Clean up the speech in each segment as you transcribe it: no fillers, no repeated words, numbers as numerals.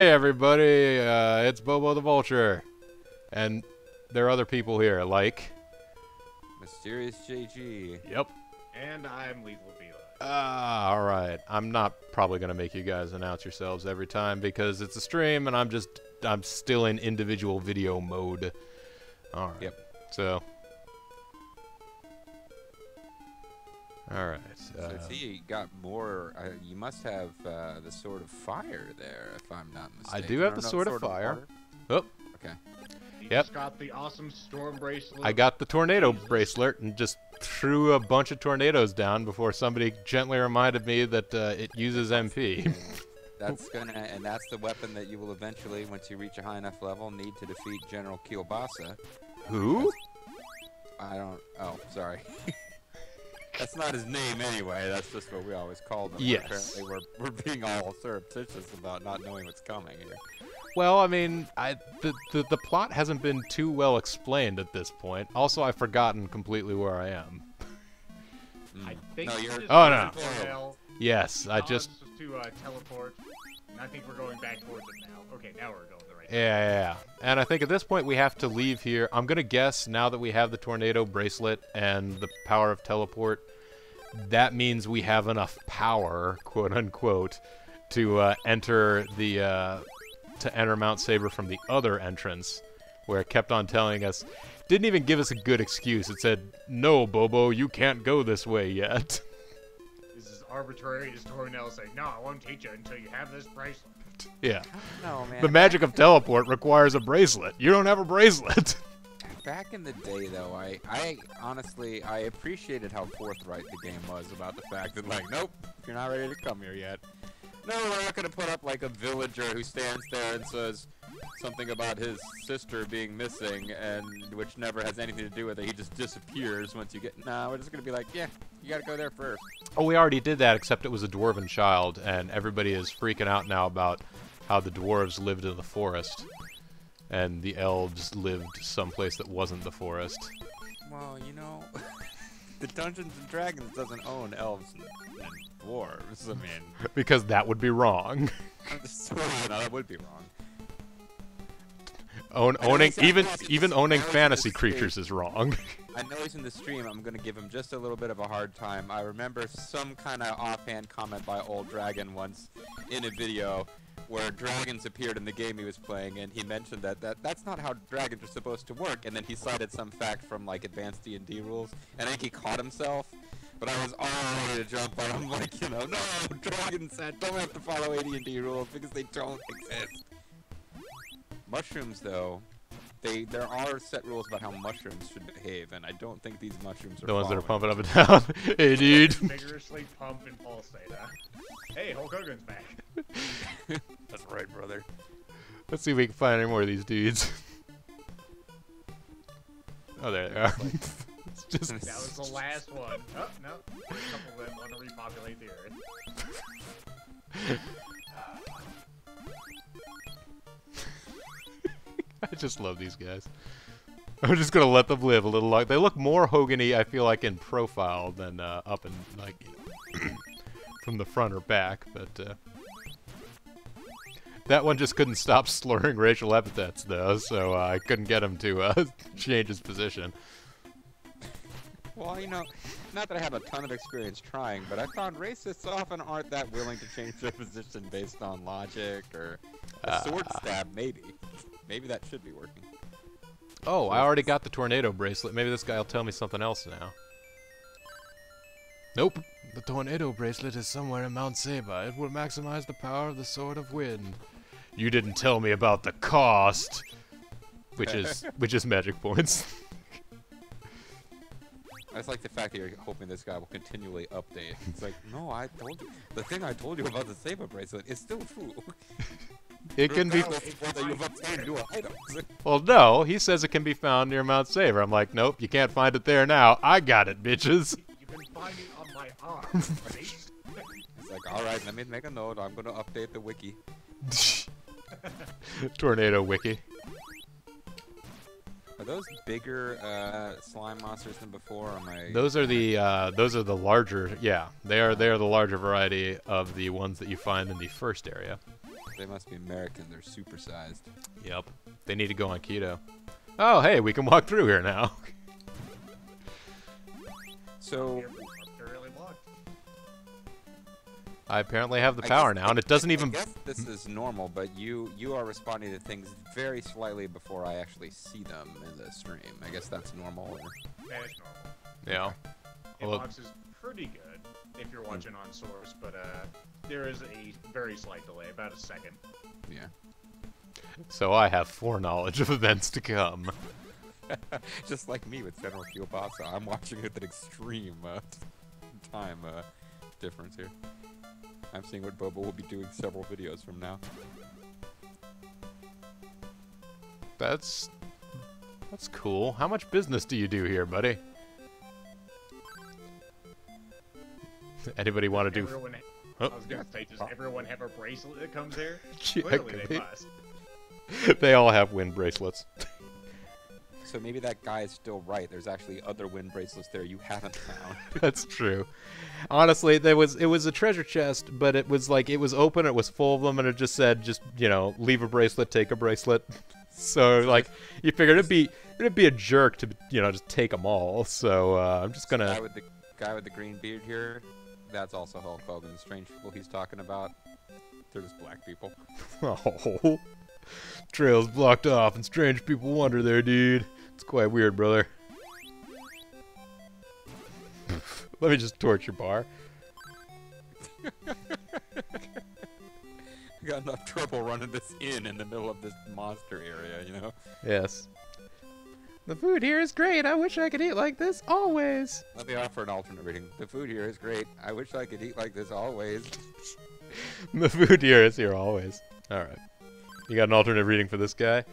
everybody, it's Bobo the Vulture. And there are other people here, like... Mysterious JG. Yep. And I'm Lethal Vila. Alright. I'm not probably going to make you guys announce yourselves every time because it's a stream and I'm still in individual video mode. Alright. Yep. So... Alright. So I see you got more. You must have the Sword of Fire there, if I'm not mistaken. I do have the Sword of Fire. Oh. Okay. He Yep. just got the awesome storm bracelet. I got the tornado bracelet and just threw a bunch of tornadoes down before somebody gently reminded me that it uses MP. That's and that's the weapon that you will eventually, once you reach a high enough level, need to defeat General Kielbasa. Who? I don't. Oh, sorry. That's not his name anyway. That's just what we always called him. Yes. Apparently, we're being all surreptitious about not knowing what's coming here. Well, I mean, the plot hasn't been too well explained at this point. Also, I've forgotten completely where I am. I think No, you're. Oh, no. Cornell, Yes, I just... to teleport. And I think we're going back towards it now. Okay, now we're going the right Yeah. And I think at this point we have to leave here. I'm going to guess now that we have the tornado bracelet and the power of teleport, that means we have enough power, quote unquote, to enter the to enter Mount Saber from the other entrance, where it kept on telling us, didn't even give us a good excuse. It said, "No, Bobo, you can't go this way yet." This is arbitrary. Just Cornell saying, "No, I won't teach you until you have this bracelet." Yeah. No, man. The magic of teleport requires a bracelet. You don't have a bracelet. Back in the day, though, I honestly, I appreciated how forthright the game was about the fact that, like, nope, you're not ready to come here yet. No, we're not going to put up, like, a villager who stands there and says something about his sister being missing, and which never has anything to do with it. He just disappears once you get... No, we're just going to be like, yeah, you got to go there first. Oh, we already did that, except it was a dwarven child, and everybody is freaking out now about how the dwarves lived in the forest, and the elves lived someplace that wasn't the forest. Well, you know, the Dungeons & Dragons doesn't own elves and dwarves, I mean... Because that would be wrong. I'm just sorry, no, that would be wrong. Even owning fantasy creatures is wrong. I know he's in the stream. I'm going to give him just a little bit of a hard time. I remember some kind of offhand comment by Old Dragon once in a video where dragons appeared in the game he was playing, and he mentioned that's not how dragons are supposed to work, and then he cited some fact from, like, advanced D&D rules, and I think he caught himself. But I was all ready to jump on him, like, you know, no, dragons don't have to follow AD&D rules because they don't exist. Mushrooms, though, there are set rules about how mushrooms should behave, and I don't think these mushrooms are The ones that are following pumping up and down. Hey, dude. Vigorously pump and pulsate, huh? Hey, Hulk Hogan's back. That's right, brother. Let's see if we can find any more of these dudes. Oh, there they are. It's just... That was the last one. Oh, no. A couple of them want to repopulate the Earth. I just love these guys. I'm just gonna let them live a little longer. They look more Hogan-y, I feel like, in profile than up and like from the front or back. But that one just couldn't stop slurring racial epithets, though, so I couldn't get him to change his position. Well, you know, not that I have a ton of experience trying, but I found racists often aren't that willing to change their position based on logic or a sword stab, maybe. Maybe that should be working. Oh, I already got the tornado bracelet. Maybe this guy will tell me something else now. Nope. The tornado bracelet is somewhere in Mount Saber. It will maximize the power of the Sword of Wind. You didn't tell me about the cost. Which is magic points. I just like the fact that you're hoping this guy will continually update. It's like, no, I told you. The thing I told you about the Saber bracelet is still true. It can be... Whether you've obtained new items. Well, no, he says it can be found near Mount Saber. I'm like, nope, you can't find it there now. I got it, bitches. You can find it on my arm. It's like, alright, let me make a note. I'm going to update the wiki. Tornado wiki. Are those bigger slime monsters than before? Or am I... Those are the larger, yeah. They are the larger variety of the ones that you find in the first area. They must be American. They're supersized. Yep. They need to go on keto. Oh, hey, we can walk through here now. So They're really blocked. I apparently have the I power guess- now, and it doesn't I even... guess this is normal, but you are responding to things very slightly before I actually see them in the stream. I guess that's normal. Or... That is normal. Yeah. Well, Inbox is pretty good if you're watching on source, but there is a very slight delay, about a second. Yeah. so I have foreknowledge of events to come. Just like me with General Kielbasa, I'm watching with an extreme time difference here. I'm seeing what Bobo will be doing several videos from now. That's cool. How much business do you do here, buddy? Anybody want to do... Everyone, Oh. I was gonna say, does everyone have a bracelet that comes here? Yeah, Clearly could they be. must. They all have wind bracelets. So maybe that guy is still right. There's actually other wind bracelets there you haven't found. That's true. Honestly, it was a treasure chest, but it was like it was open, it was full of them, and it just said, leave a bracelet, take a bracelet. So like, you figured it'd be a jerk to just take them all. So I'm just gonna. Guy with the green beard here. That's also Hulk Hogan. The strange people he's talking about. They're just black people. Oh, trails blocked off, and strange people wander there, dude. It's quite weird, brother. Let me just torch your bar. I got enough trouble running this in the middle of this monster area, you know? Yes. The food here is great. I wish I could eat like this always. Let me offer an alternate reading. The food here is great. I wish I could eat like this always. The food here is here always. Alright. You got an alternate reading for this guy?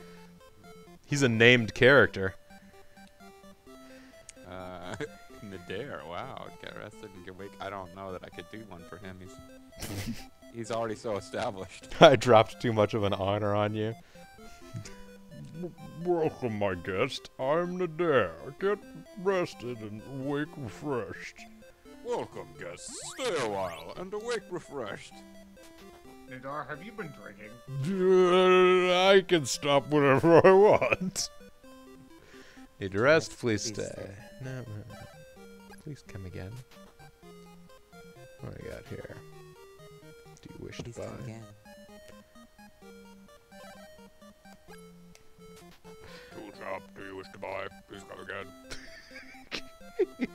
He's a named character. Nadir, wow. Get arrested and get wake. I don't know that I could do one for him. He's already so established. I dropped too much of an honor on you. Welcome, my guest. I'm Nadir. Get rested and wake refreshed. Welcome, guests. Stay a while and awake refreshed. Nadar, have you been drinking? I can stop whenever I want. Need to rest, please stay. No. Please come again. What do I got here? Do you wish to buy? Tool shop, do you wish to buy? Please come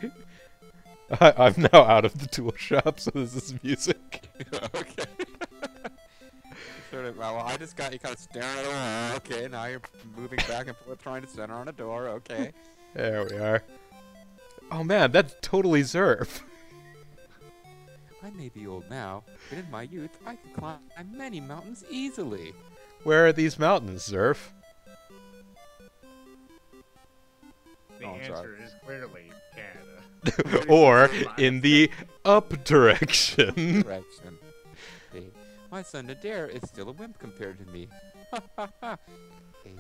again. I'm now out of the tool shop, so this is music. Okay. Well, I just got you kind of staring at a wall. Okay, now you're moving back and forth trying to center on a door. Okay. There we are. Oh man, that's totally Zerf. I may be old now, but in my youth, I could climb many mountains easily. Where are these mountains, Zerf? The Oh, I'm answer sorry. is clearly Canada. Or in the up direction. Direction. Hey, my son Nadir is still a wimp compared to me. Ha ha ha. Hey.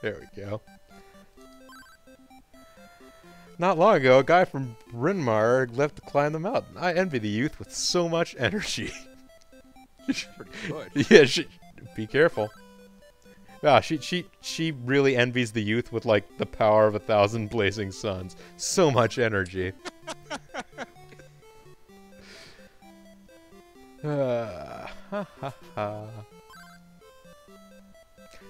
There we go. Not long ago, a guy from Bryn Mawr left to climb the mountain. I envy the youth with so much energy. Pretty good. Yeah, be careful. Ah, she really envies the youth with like the power of 1,000 blazing suns. So much energy. Ha ha ha.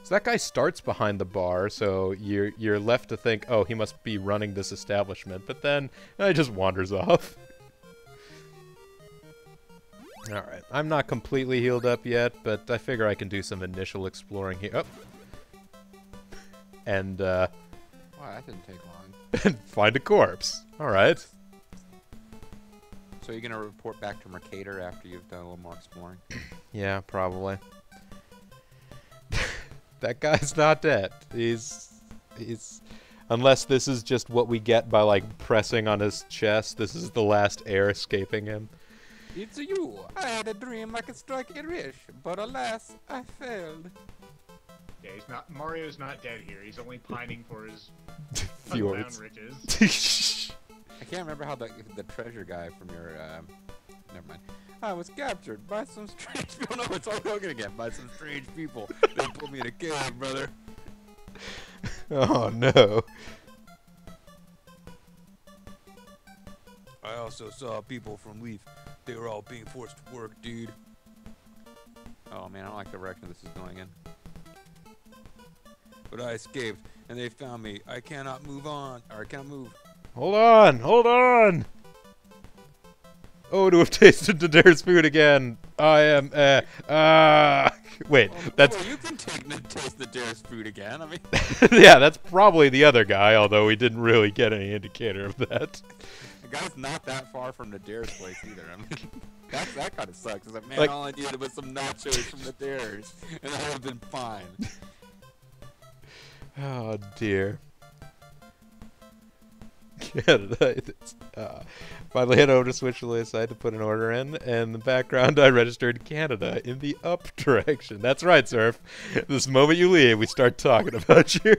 So that guy starts behind the bar, so you're left to think, oh, he must be running this establishment, but then he just wanders off. Alright, I'm not completely healed up yet, but I figure I can do some initial exploring here. Oh. And, Wow, that didn't take long. and find a corpse. Alright. So you're gonna report back to Mercator after you've done a little more exploring? Yeah, probably. That guy's not dead. He's... Unless this is just what we get by, like, pressing on his chest. This is the last air escaping him. It's you! I had a dream I could strike it rich, but alas, I failed. Yeah, Mario's not dead here. He's only pining for his Fjords. unbound riches. I can't remember how the treasure guy from your, never mind. I was captured by some strange people. No, it's all Hogan again. By some strange people. They put me in a cave, brother. Oh no. I also saw people from Leaf. They were all being forced to work, dude. Oh man, I don't like the direction this is going in. But I escaped, and they found me. I cannot move on. Or I cannot move. Hold on, hold on. Oh, to have tasted Daenerys' food again. I am. Wait, that's. Oh, you can taste the Daenerys food again. I mean, Yeah, that's probably the other guy. Although we didn't really get any indicator of that. the guy's not that far from the Daenerys place either. I mean, that kind of sucks. It's like, man, Like- all I needed was some nachos from the Daenerys, and I would have been fine. Oh dear. Canada. Finally head over to Switch list. I had to put an order in, and in the background I registered Canada in the up direction. That's right, Surf. This moment you leave, we start talking about you.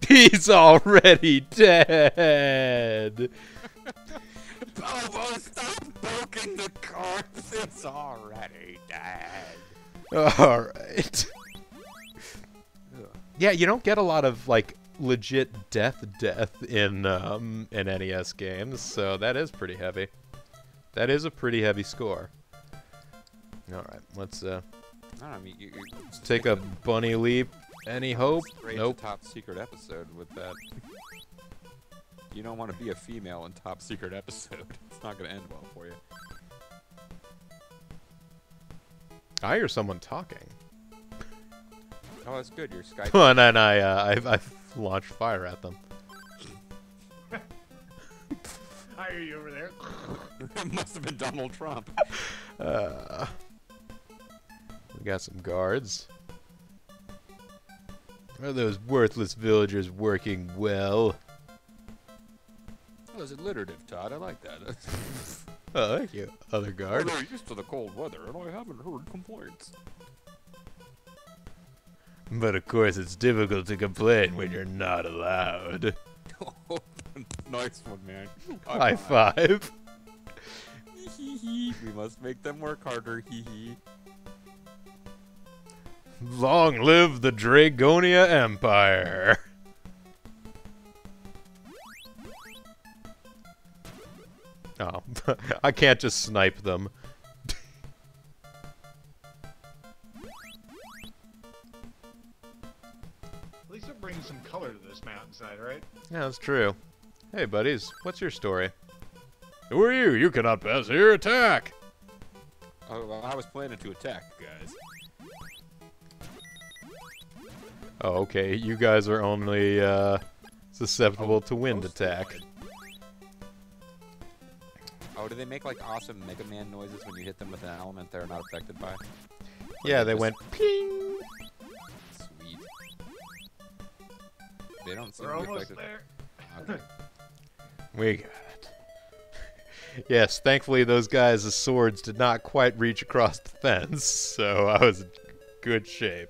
He's already dead. Bobo, stop poking the corpse. It's already dead. All right. Yeah, you don't get a lot of like legit death in NES games, so that is pretty heavy. That is a pretty heavy score. All right, let's I don't know, I mean, you take a bunny leap. Any hope? straight Nope. to top secret episode with that. You don't want to be a female in top secret episode. It's not going to end well for you. I hear someone talking. Oh, that's good. Your Skype. And then I launched fire at them. I hear you over there. It must have been Donald Trump. We got some guards. Are those worthless villagers working well? That was alliterative, Todd. I like that. Oh, thank you, other guard. They're used to the cold weather, and I haven't heard complaints. But of course, it's difficult to complain when you're not allowed. Nice one, man. High five. We must make them work harder. Hee hee. Long live the Dragonia Empire. Oh, I can't just snipe them. At least it brings some color to this mountainside, right? Yeah, that's true. Hey, buddies, what's your story? Who are you? You cannot pass here. Attack! Oh, well, I was planning to attack, guys. Oh, okay. You guys are only susceptible to wind most attack. would. Oh, do they make like awesome Mega Man noises when you hit them with an element they're not affected by? Yeah, they just- went ping. Sweet. They don't seem We're to be almost affected. there. Okay. We got it. Yes, thankfully those guys' swords did not quite reach across the fence, so I was in good shape.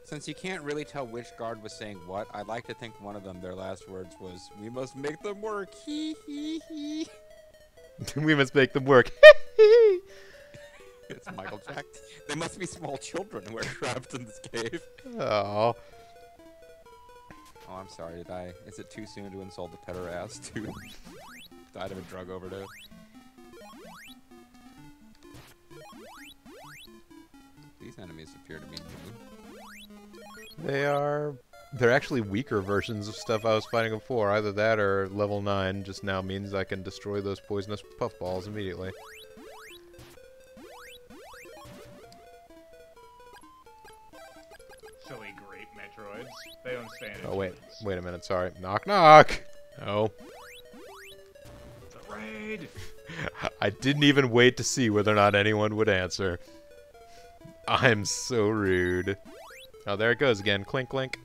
Since you can't really tell which guard was saying what, I'd like to think one of them, their last words was, "We must make them work." Hee hee hee. We must make them work. It's Michael Jackson. They must be small children who are trapped in this cave. Oh. Oh, I'm sorry. Did I? Is it too soon to insult the pederast who died of a drug overdose? These enemies appear to be new. They're actually weaker versions of stuff I was fighting before. Either that or level 9 just now means I can destroy those poisonous puffballs immediately. Silly grape Metroids. They don't stand a Oh, wait. chance. Wait a minute. Sorry. Knock, knock! Oh. It's a raid! I didn't even wait to see whether or not anyone would answer. I'm so rude. Oh, there it goes again. Clink, clink.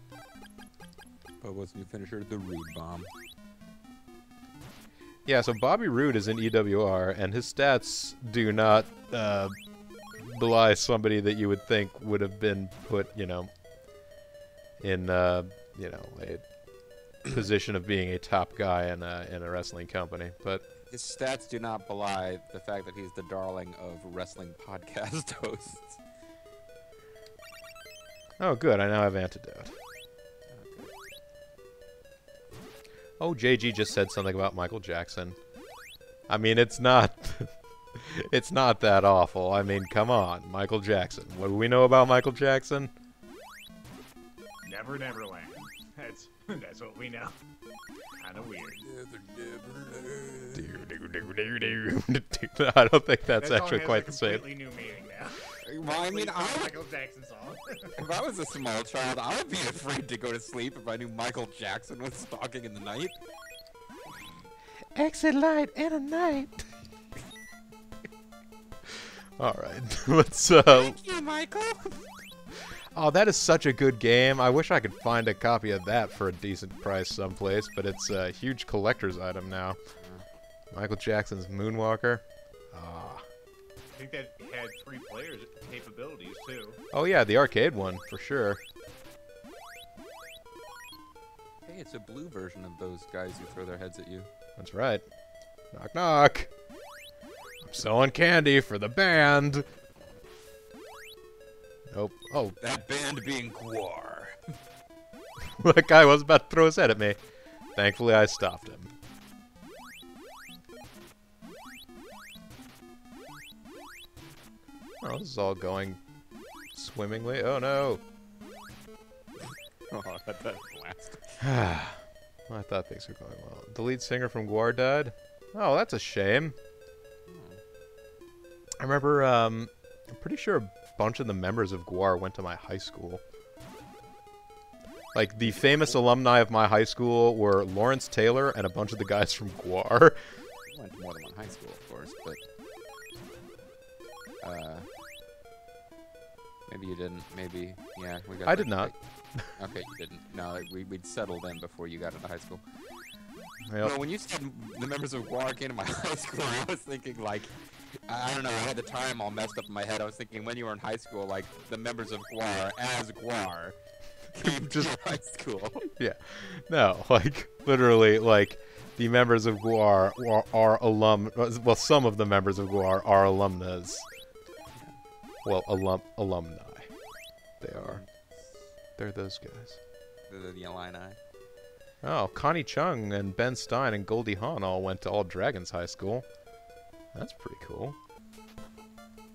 But what's new finisher? The Reed Bomb. Yeah, so Bobby Roode is in EWR, and his stats do not belie somebody that you would think would have been put, you know, in, a position of being a top guy in a wrestling company. But His stats do not belie the fact that he's the darling of wrestling podcast hosts. Oh, good. I now have antidote. Oh, JG just said something about Michael Jackson. I mean, it's not... it's not that awful. I mean, come on. Michael Jackson. What do we know about Michael Jackson? Never Neverland. That's what we know. Kinda weird. I don't think that's That actually song quite the has a same. completely new meaning now. Well, I mean, Michael Jackson song. if I was a small child, I would be afraid to go to sleep if I knew Michael Jackson was stalking in the night. Exit light in a night. Alright, let's, Thank you, Michael! Oh, that is such a good game. I wish I could find a copy of that for a decent price someplace, but it's a huge collector's item now. Michael Jackson's Moonwalker. Ah. I think that had 3 players capabilities too. Oh yeah, the arcade one, for sure. Hey, it's a blue version of those guys who throw their heads at you. That's right. Knock knock. I'm selling candy for the band. Nope. Oh, That band being Gwar. that guy was about to throw his head at me. Thankfully, I stopped him. Oh, this is all going swimmingly. Oh no. Oh, that's a blast. Well, I thought things were going well. The lead singer from Gwar died. Oh, that's a shame. I remember, I'm pretty sure a bunch of the members of Gwar went to my high school. Like, the famous alumni of my high school were Lawrence Taylor and a bunch of the guys from Gwar. I went to more than one high school, of course, but... maybe you didn't. Maybe, yeah. We got I did not. Okay, you didn't. No, we'd settled in before you got into high school. Yep. No, when you said the members of Gwar came to my high school, I was thinking, like... I don't know, I had the time all messed up in my head. I was thinking when you were in high school, like, the members of Gwar, as Gwar, came to your high school. Yeah. No, like, literally, like, the members of Gwar are well, some of the members of Gwar are alumnus. Well, alumni. They are. They're those guys. The Illini. Oh, Connie Chung and Ben Stein and Goldie Hawn all went to All Dragons High School. That's pretty cool.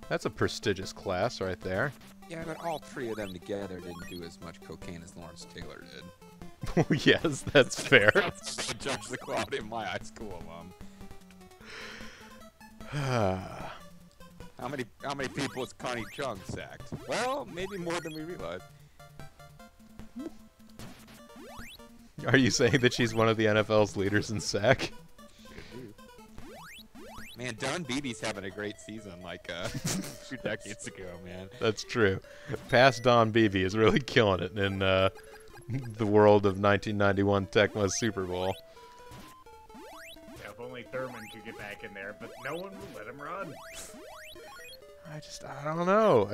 That's a prestigious class right there. Yeah, but all 3 of them together didn't do as much cocaine as Lawrence Taylor did. Yes, that's fair. That's to judge the quality of my high school How many people has Connie Chung sacked? Well, maybe more than we realize. Are you saying that she's one of the NFL's leaders in sack? Man, Don Beebe's having a great season, like 2 decades ago, man. That's true. Past Don Beebe is really killing it in the world of 1991 Tecmo's Super Bowl. Yeah, if only Thurman could get back in there, but no one would let him run. I don't know.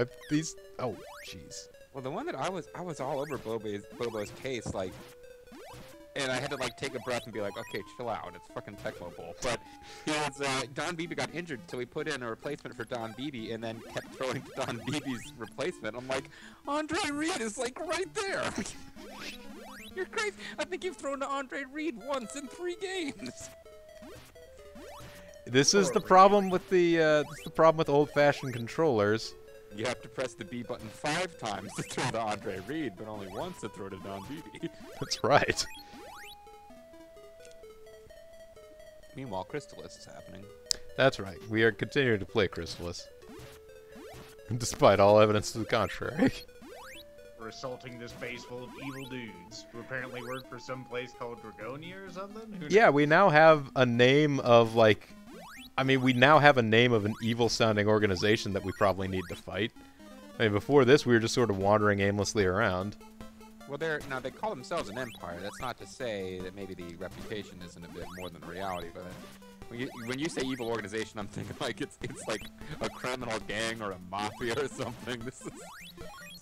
Oh, jeez. Well, the one that I was all over Bobo's case, like, and I had to, like, take a breath and be like, okay, chill out, it's fucking Tecmo Bowl. But he was, Don Beebe got injured, so we put in a replacement for Don Beebe and then kept throwing to Don Beebe's replacement. I'm like, Andre Reed is, like, right there. You're crazy. I think you've thrown to Andre Reed once in 3 games. This is the problem with with old-fashioned controllers. You have to press the B button 5 times to throw to Andre Reed, but only once to throw to Don Beebe. That's right. Meanwhile, Crystalis is happening. That's right. We are continuing to play Crystalis. Despite all evidence to the contrary. We're assaulting this base full of evil dudes who apparently work for some place called Dragonia or something? Who Yeah, knows? we now have a name of, like... I mean, we now have a name of an evil-sounding organization that we probably need to fight. I mean, before this, we were just sort of wandering aimlessly around. Well, they call themselves an empire. That's not to say that maybe the reputation isn't a bit more than the reality, but when you say evil organization, I'm thinking like it's like a criminal gang or a mafia or something. This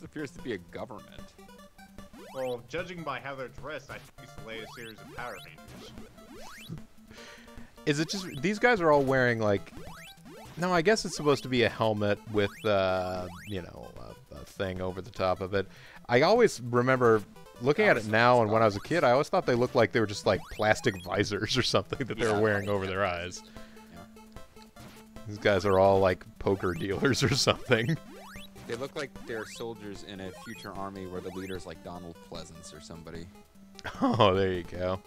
appears to be a government. Well, judging by how they're dressed, I think it's the latest series of Power Rangers. Is it just these guys are all wearing like? No, I guess it's supposed to be a helmet with you know, a thing over the top of it. I always remember looking at it now, and when I was a kid, I always thought they looked like they were just like plastic visors or something that they were wearing over their eyes. Yeah. These guys are all like poker dealers or something. They look like they're soldiers in a future army where the leader's like Donald Pleasance or somebody. Oh, there you go.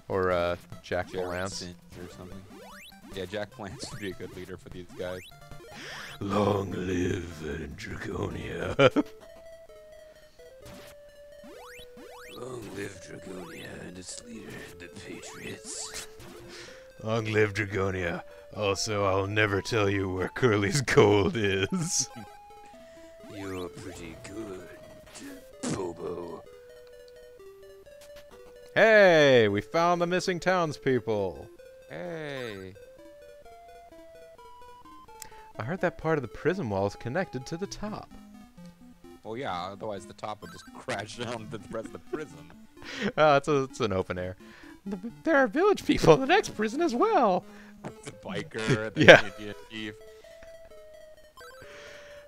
Or Jack Palance or something. Yeah, Jack Palance would be a good leader for these guys. Long live Dragonia. Long live Dragonia and its leader, the Patriots. Long live Dragonia. Also, I'll never tell you where Curly's gold is. You're pretty good, Bobo. Hey, we found the missing townspeople. Hey. I heard that part of the prison wall is connected to the top. Well, yeah, otherwise the top would just crash down to the rest of the prison. It's an open air. There are village people in the next prison as well. The biker, the Yeah. Indian chief.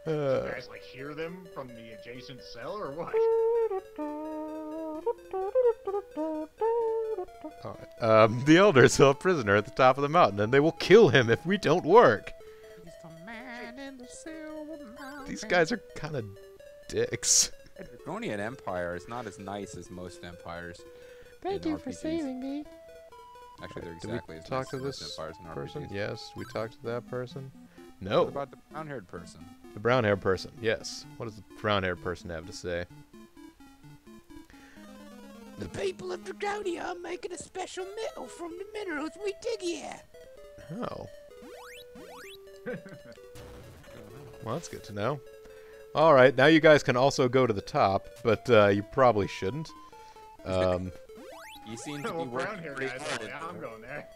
You guys like hear them from the adjacent cell or what? Alright. The elders held a prisoner at the top of the mountain, and they will kill him if we don't work. He's the man in the silver mountain. These guys are kind of dicks. The Draconian Empire is not as nice as most empires. Thank in you for RPGs. saving me. Actually, they're Did exactly we as talk nice to as most this empires in person? RPGs. Yes, we talked to that person. What No, about the brown-haired person? the brown-haired person. Yes. What does the brown-haired person have to say? The people of Dragonia are making a special metal from the minerals we dig here. Oh. Well, that's good to know. All right, now you guys can also go to the top, but you probably shouldn't. You seem to be Well, working brown hair pretty guys, hard. yeah, I'm going there.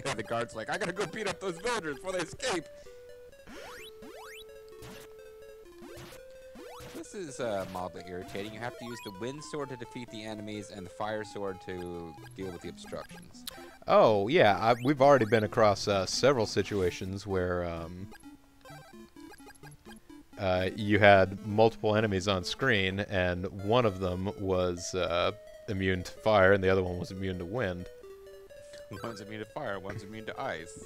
Yeah, the guard's like, I gotta go beat up those villagers before they escape. This is mildly irritating. You have to use the wind sword to defeat the enemies and the fire sword to deal with the obstructions. Oh, yeah, we've already been across several situations where you had multiple enemies on screen, and one of them was immune to fire, and the other one was immune to wind. One's immune to fire, one's immune to ice.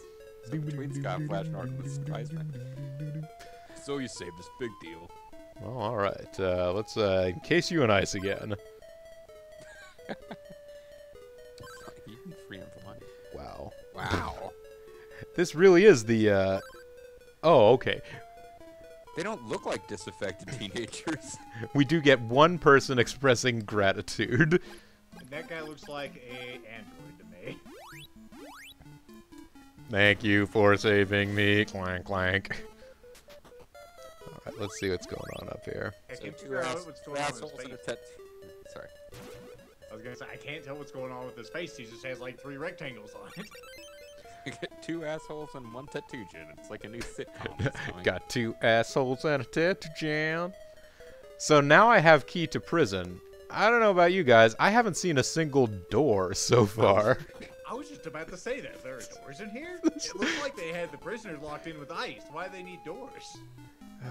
So between Scott Flash and Art with Spice Man. So you saved this big deal. Well, all right. Let's encase you in ice again. You can free him for money. Wow. Wow. This really is the. Oh, okay. They don't look like disaffected teenagers. We do get one person expressing gratitude. And that guy looks like a android to me. Thank you for saving me. Clank, clank. All right, let's see what's going on up here. I So can't two figure out what's going on with assholes his and a face. Sorry. I was gonna say I can't tell what's going on with his face. He just has like 3 rectangles on it. You get 2 assholes and 1 tattoo jin. It's like a new sitcom. that's coming. Got 2 assholes and a tattoo jam. So now I have key to prison. I don't know about you guys. I haven't seen a single door so far. I was just about to say that. There are doors in here? It looks like they had the prisoners locked in with ice. Why do they need doors?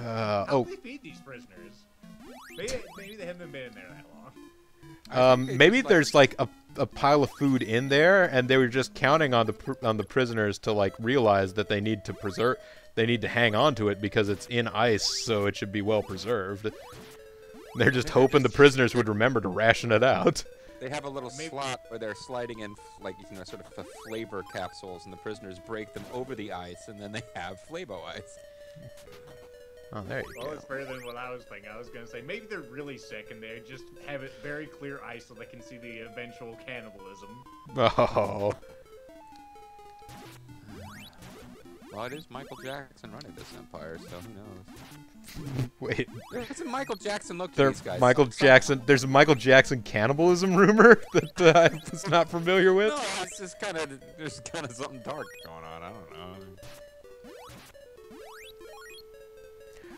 How Oh, do they feed these prisoners? Maybe they haven't been in there that long. I think they maybe just, there's like a pile of food in there, and they were just counting on the prisoners to like realize that they need to hang on to it because it's in ice, so it should be well preserved. They're just hoping the prisoners would remember to ration it out. They have a little Maybe- slot where they're sliding in, like, you know, sort of the flavor capsules, and the prisoners break them over the ice, and then they have Flavo ice. Oh, there you Well, go. it's better than what I was thinking. I was gonna say maybe they're really sick and they just have it very clear ice so they can see the eventual cannibalism. Oh, Well, it is Michael Jackson running this empire, so who knows? wait. There's a Michael Jackson look to There's these guys. There's a Michael Jackson cannibalism rumor that I was not familiar with. No, it's just kind of, there's kind of something dark going on. I don't know.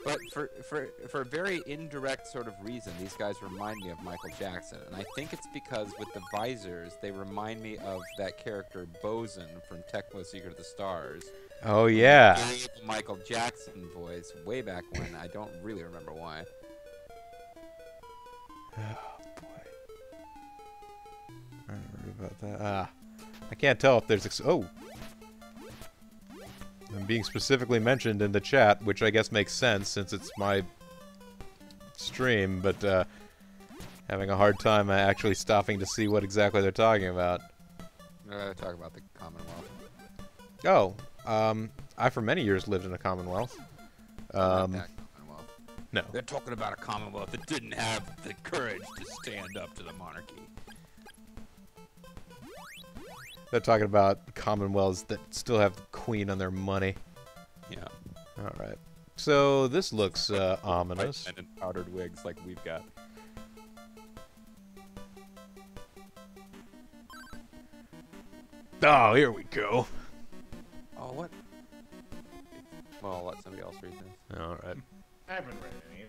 But for a very indirect sort of reason, these guys remind me of Michael Jackson, and I think it's because with the visors, they remind me of that character Bosun from Tecmo Secret of the Stars. Oh yeah. Gave the Michael Jackson voice way back when. I don't really remember why. Oh boy. I don't remember about that. I can't tell if there's oh. I'm being specifically mentioned in the chat, which I guess makes sense since it's my stream, but having a hard time actually stopping to see what exactly they're talking about. Talk about the Commonwealth. Oh, I for many years lived in a Commonwealth. Not that Commonwealth. No. They're talking about a Commonwealth that didn't have the courage to stand up to the monarchy. They're talking about Commonwealths that still have the Queen on their money. Yeah. Alright. So, this looks ominous. And powdered wigs like we've got. Oh, here we go. Oh, what? Well, I'll let somebody else read this. Alright. I haven't read any.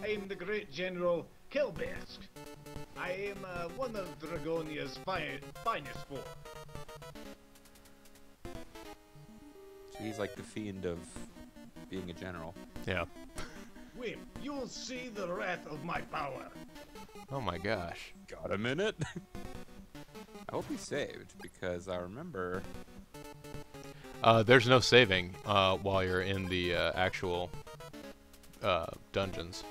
I am the great General Kilbesk. I am one of Dragonia's finest folk. So he's like the fiend of being a general. Yeah. Wim, you'll see the wrath of my power. Oh my gosh. Got a minute? I hope he's saved, because I remember... There's no saving while you're in the actual dungeons.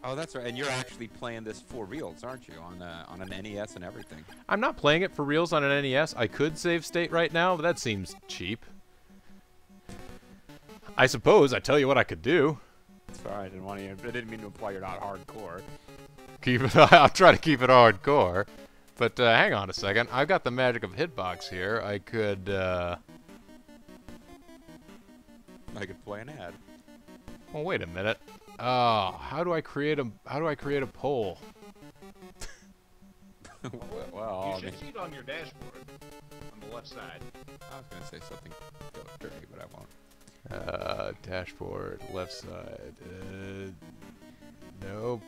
Oh, that's right. And you're actually playing this for reals, aren't you? On an NES and everything. I'm not playing it for reals on an NES. I could save state right now, but that seems cheap. I suppose I tell you what I could do. Sorry, I didn't mean to imply you're not hardcore. Keep it. I'll try to keep it hardcore. But hang on a second. I've got the magic of hitbox here. I could. I could play an ad. Well, wait a minute. How do I create a poll? Well, You should see it on your dashboard, on the left side. I was gonna say something dirty, but I won't. Dashboard, left side. Nope.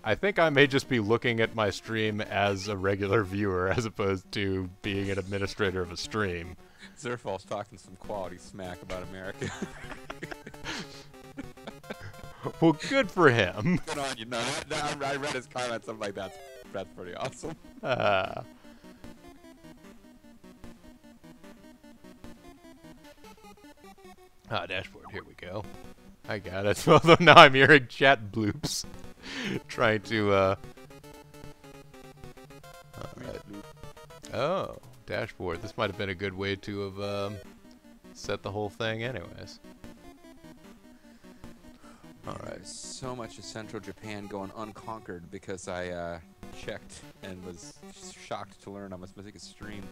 I think I may just be looking at my stream as a regular viewer as opposed to being an administrator of a stream. Zerfall's talking some quality smack about America. Well, good for him. Good on you. No, I read his comments. I'm like, that's pretty awesome. Dashboard. Here we go. I got it. Although now I'm hearing chat bloops. Trying to, Alright. Oh, dashboard. This might have been a good way to have, set the whole thing anyways. Alright. There's so much of Central Japan going unconquered because I, checked and was shocked to learn I was missing a stream.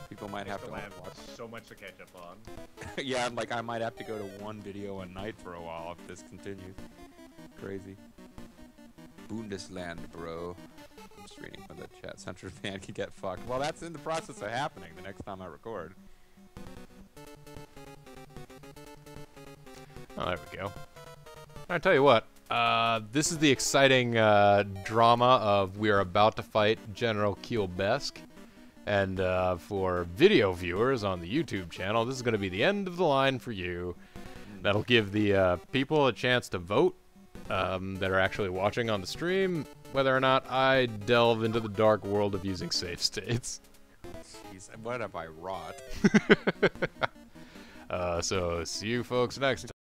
People might have to have watch. so much to catch up on. Yeah, I'm like, I might have to go to one video a night for a while if this continues. Crazy. Bundesland, bro. I'm just reading from the chat. Central Japan can get fucked. Well, that's in the process of happening the next time I record. Oh, there we go. I tell you what, this is the exciting drama of we are about to fight General Kielbesk. And for video viewers on the YouTube channel, this is going to be the end of the line for you. That'll give the people a chance to vote that are actually watching on the stream, whether or not I delve into the dark world of using save states. Jeez, what have I wrought? So, see you folks next time.